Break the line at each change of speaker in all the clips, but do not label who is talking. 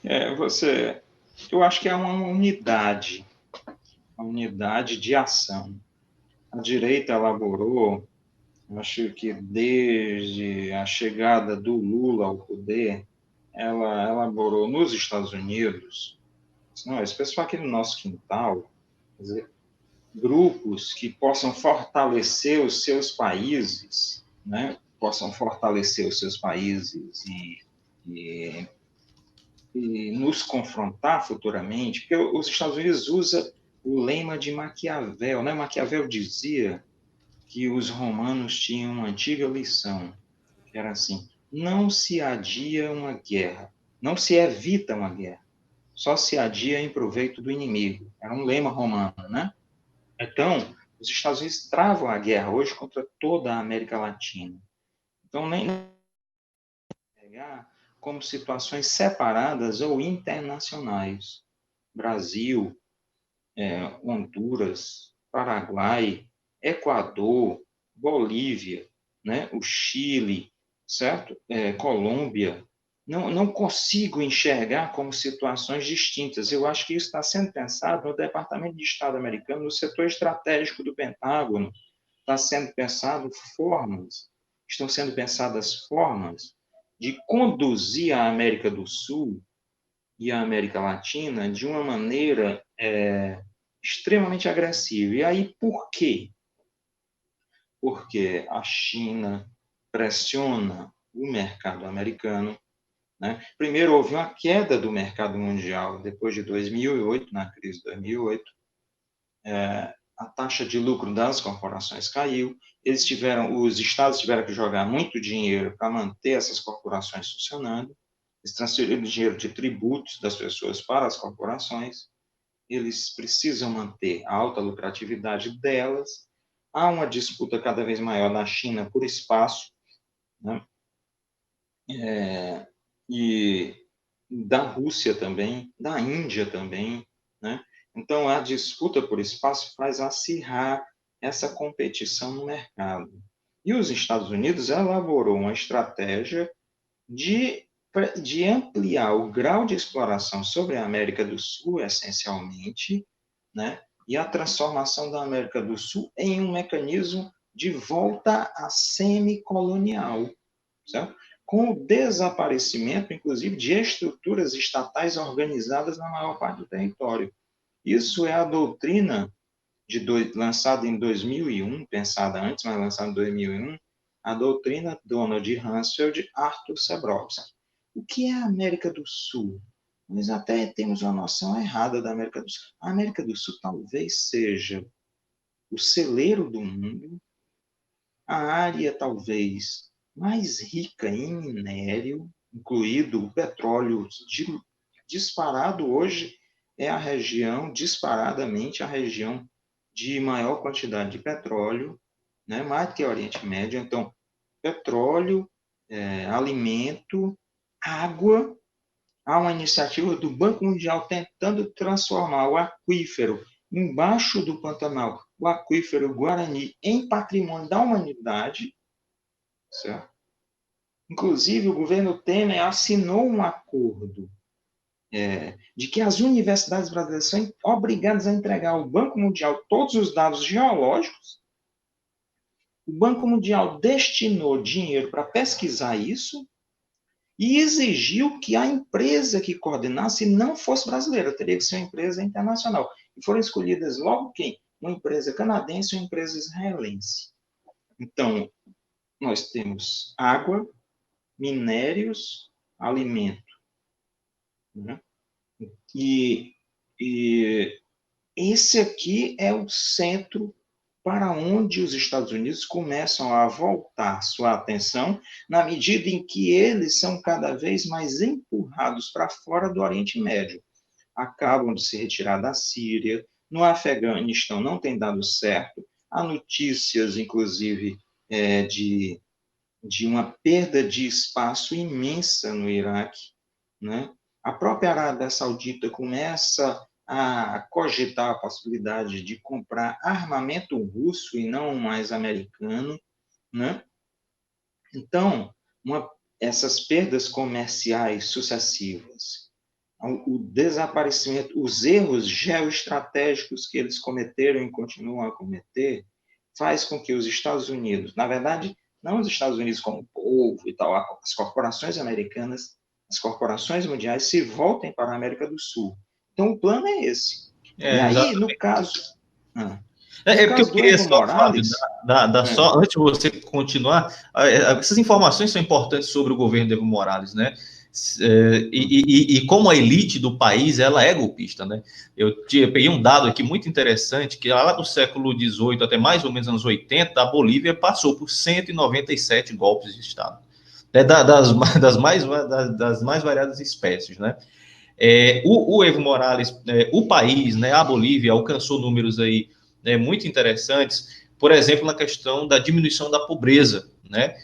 Eu acho que é uma unidade de ação. A direita elaborou, acho que desde a chegada do Lula ao poder, ela elaborou nos Estados Unidos, não, esse pessoal aqui no nosso quintal, quer dizer, grupos que possam fortalecer os seus países, né? Possam fortalecer os seus países e, e nos confrontar futuramente, porque os Estados Unidos usa o lema de Maquiavel, né? Maquiavel dizia que os romanos tinham uma antiga lição, que era assim: não se adia uma guerra, não se evita uma guerra, só se adia em proveito do inimigo. Era um lema romano, né? Então, os Estados Unidos travam a guerra hoje contra toda a América Latina. Então, nem pegar como situações separadas ou internacionais. Brasil, Honduras, Paraguai, Equador, Bolívia, né, o Chile, certo? Colômbia. Não consigo enxergar como situações distintas. Eu acho que isso está sendo pensado no Departamento de Estado americano, no setor estratégico do Pentágono. Está sendo pensado formas, estão sendo pensadas formas de conduzir a América do Sul e a América Latina de uma maneira extremamente agressiva. E aí, por quê? Porque a China pressiona o mercado americano. Né? Primeiro, houve uma queda do mercado mundial depois de 2008, na crise de 2008. A taxa de lucro das corporações caiu. Os estados tiveram que jogar muito dinheiro para manter essas corporações funcionando. Eles transferiram dinheiro de tributos das pessoas para as corporações. Eles precisam manter a alta lucratividade delas. Há uma disputa cada vez maior na China por espaço, né? E da Rússia também, da Índia também, né? Então, a disputa por espaço faz acirrar essa competição no mercado. E os Estados Unidos elaborou uma estratégia de, de ampliar o grau de exploração sobre a América do Sul, essencialmente, né? E a transformação da América do Sul em um mecanismo de volta à semicolonial, certo? Com o desaparecimento, inclusive, de estruturas estatais organizadas na maior parte do território. Isso é a doutrina lançada em 2001, pensada antes, mas lançada em 2001, a doutrina Donald Rumsfeld, Arthur Sebrowski. O que é a América do Sul? Nós até temos uma noção errada da América do Sul. A América do Sul talvez seja o celeiro do mundo, a área talvez mais rica em minério, incluído o petróleo disparado hoje, é a região, disparadamente, a região de maior quantidade de petróleo, né, mais do que o Oriente Médio. Então, petróleo, alimento, água. Há uma iniciativa do Banco Mundial tentando transformar o aquífero embaixo do Pantanal, o aquífero Guarani, em patrimônio da humanidade, certo? Inclusive, o governo Temer assinou um acordo de que as universidades brasileiras são obrigadas a entregar ao Banco Mundial todos os dados geológicos. O Banco Mundial destinou dinheiro para pesquisar isso e exigiu que a empresa que coordenasse não fosse brasileira, teria que ser uma empresa internacional. E foram escolhidas logo quem? Uma empresa canadense e uma empresa israelense. Então, nós temos água, minérios, alimento. Né? E, e esse aqui é o centro para onde os Estados Unidos começam a voltar sua atenção na medida em que eles são cada vez mais empurrados para fora do Oriente Médio. Acabam de se retirar da Síria, no Afeganistão não tem dado certo, há notícias, inclusive, de uma perda de espaço imensa no Iraque, né? A própria Arábia Saudita começa a cogitar a possibilidade de comprar armamento russo e não mais americano, né? Então, essas perdas comerciais sucessivas, o desaparecimento, os erros geoestratégicos que eles cometeram e continuam a cometer, faz com que os Estados Unidos, na verdade, não os Estados Unidos como povo e tal, as corporações americanas, as corporações mundiais se voltem para a América do Sul. Então, o plano é esse. E aí, no
Exatamente.
caso, ah,
É
no
porque eu
caso do
queria
Evo
só, Fábio,
Morales,
só antes de você continuar, essas informações são importantes sobre o governo de Evo Morales, né? E como a elite do país ela é golpista, né? Peguei um dado aqui muito interessante que lá do século XVIII até mais ou menos anos 80, a Bolívia passou por 197 golpes de Estado, né? Das mais variadas espécies, né? O Evo Morales, o país, né, a Bolívia, alcançou números aí, né, muito interessantes, por exemplo, na questão da diminuição da pobreza, né?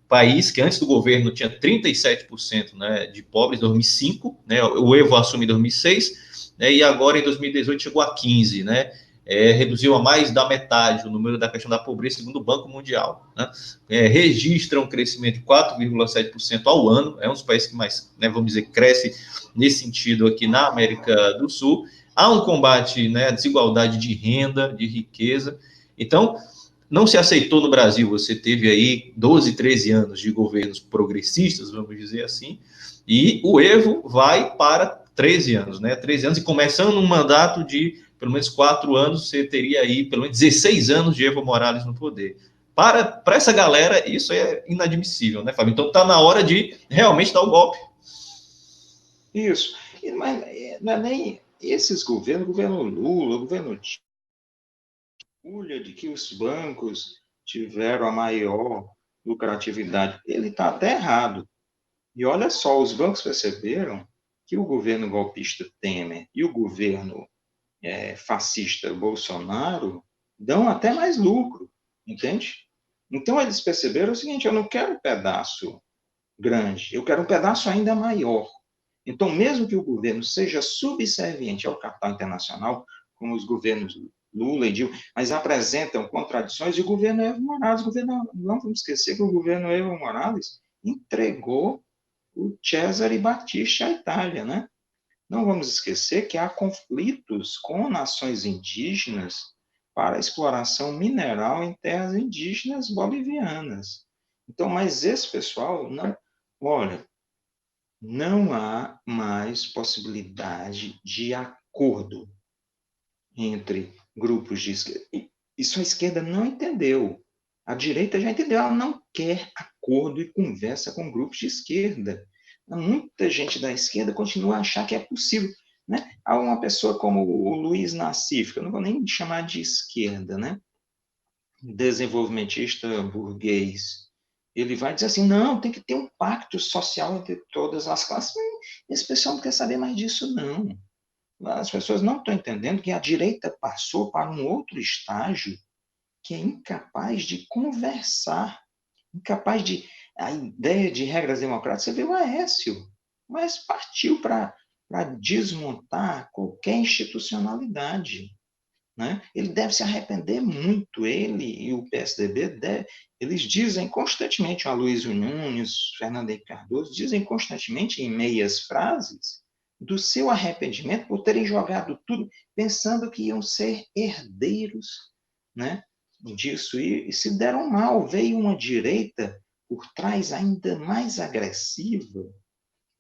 País que antes do governo tinha 37%, né, de pobres em 2005, né, o Evo assumiu em 2006, né, e agora em 2018 chegou a 15%, né? Reduziu a mais da metade o número da questão da pobreza, segundo o Banco Mundial, né? Registra um crescimento de 4,7% ao ano, é um dos países que mais, né, vamos dizer, cresce nesse sentido aqui na América do Sul. Há um combate, né, à desigualdade de renda, de riqueza. Então, não se aceitou no Brasil, você teve aí 12, 13 anos de governos progressistas, vamos dizer assim, e o Evo vai para 13 anos, né? 13 anos, e começando um mandato de pelo menos 4 anos, você teria aí pelo menos 16 anos de Evo Morales no poder. Para essa galera, isso é inadmissível, né, Fábio? Então está na hora de realmente dar o golpe.
isso. Mas não é nem esses governos, governo Lula, governo Lula, de que os bancos tiveram a maior lucratividade. Ele está até errado. E olha só, os bancos perceberam que o governo golpista Temer e o governo fascista Bolsonaro dão até mais lucro, entende? Então eles perceberam o seguinte: eu não quero um pedaço grande, eu quero um pedaço ainda maior. Então, mesmo que o governo seja subserviente ao capital internacional, como os governos Lula e Dilma, mas apresentam contradições, e o governo Evo Morales, não vamos esquecer que o governo Evo Morales entregou o Cesare Battisti à Itália, né? Não vamos esquecer que há conflitos com nações indígenas para a exploração mineral em terras indígenas bolivianas. Então, mas esse pessoal não, olha, não há mais possibilidade de acordo entre grupos de esquerda. Isso a esquerda não entendeu. A direita já entendeu, ela não quer acordo e conversa com grupos de esquerda. Muita gente da esquerda continua a achar que é possível. Né? Há uma pessoa como o Luiz Nassif, que eu não vou nem chamar de esquerda, né? Desenvolvimentista burguês, ele vai dizer assim, não, tem que ter um pacto social entre todas as classes. Esse pessoal não quer saber mais disso, não. As pessoas não estão entendendo que a direita passou para um outro estágio que é incapaz de conversar, incapaz de... A ideia de regras democráticas, você vê o Aécio, mas partiu para desmontar qualquer institucionalidade. Né? Ele deve se arrepender muito, ele e o PSDB, eles dizem constantemente, o Aloysio Nunes, Fernando Henrique Cardoso, dizem constantemente em meias frases do seu arrependimento por terem jogado tudo pensando que iam ser herdeiros, né, disso, e se deram mal. Veio uma direita por trás ainda mais agressiva,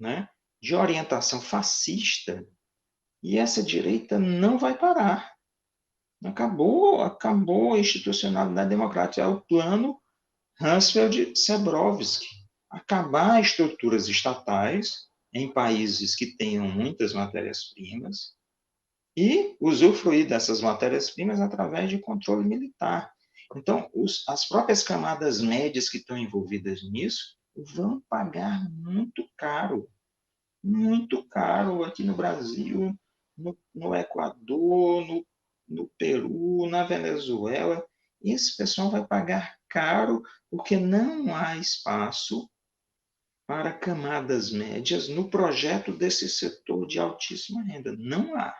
né, de orientação fascista, e essa direita não vai parar. Acabou a institucionalidade democrática. É o plano Hansfeld-Cebrowski. Acabar estruturas estatais em países que tenham muitas matérias-primas e usufruir dessas matérias-primas através de controle militar. Então, as próprias camadas médias que estão envolvidas nisso vão pagar muito caro aqui no Brasil, no Equador, no Peru, na Venezuela. Esse pessoal vai pagar caro porque não há espaço para camadas médias no projeto desse setor de altíssima renda. Não há.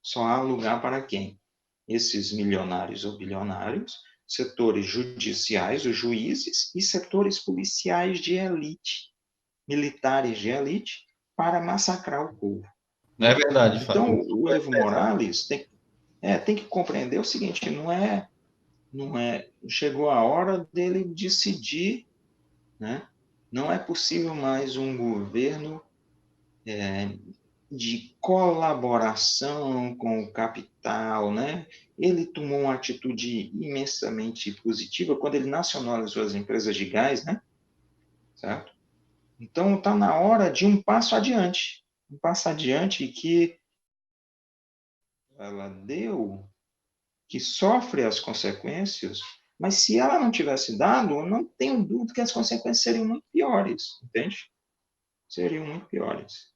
Só há lugar para quem? Esses milionários ou bilionários, setores judiciais, os juízes, e setores policiais de elite, militares de elite, para massacrar o povo.
É verdade,
Então,
Fábio.
o Evo Morales tem que compreender o seguinte, chegou a hora dele decidir, né? Não é possível mais um governo de colaboração com o capital, né? Ele tomou uma atitude imensamente positiva quando ele nacionalizou as empresas de gás, né? Certo? Então, está na hora de um passo adiante que ela deu, que sofre as consequências, mas se ela não tivesse dado, eu não tenho dúvida que as consequências seriam muito piores, entende? Seriam muito piores.